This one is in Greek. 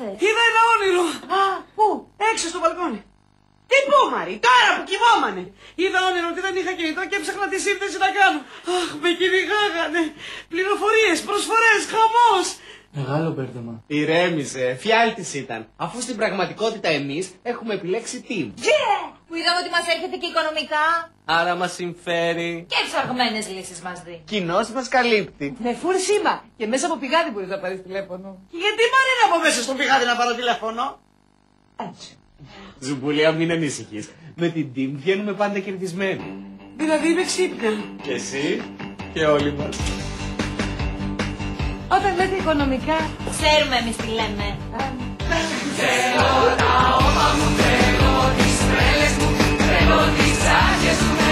είδες? Είδα ένα όνειρο. Α, πού? Έξω στο μπαλκόνι. Τι πού, Μαρή, τώρα που κοιμόμανε. Είδα όνειρο ότι δεν είχα κινητό και έψαχνα τη σύνθεση να κάνω. Αχ, με κυνηγάγανε. Πληροφορίες, προσφορές, χαμός. Μεγάλο μπέρδεμα. Ηρέμησε, φιάλτης ήταν. Αφού στην πραγματικότητα εμείς έχουμε επιλέξει team. Που είδαμε ότι μας έρχεται και οικονομικά. Άρα μας συμφέρει. Και ψαργμένες λύσεις μας δει. Κοινός μας καλύπτει. Με φουρ σήμα. Και μέσα από πηγάδι μπορείς να πάρεις τηλέφωνο. Και γιατί Μαρή να πω μέσα στο πηγάδι να πάρω τηλέφωνο. Έτσι. Ζουμπουλία, μην ανησυχείς. Με την team βγαίνουμε πάντα κερδισμένοι. Δηλαδή είμαι ξύπνια. Και εσύ και όλοι μας. Όταν λέτε οικονομικά. Ξέρουμε εμείς τι λέμε. Θέλω τα όπα μου, θέλω τις τρέλες μου, θέλω τις άρχες μου.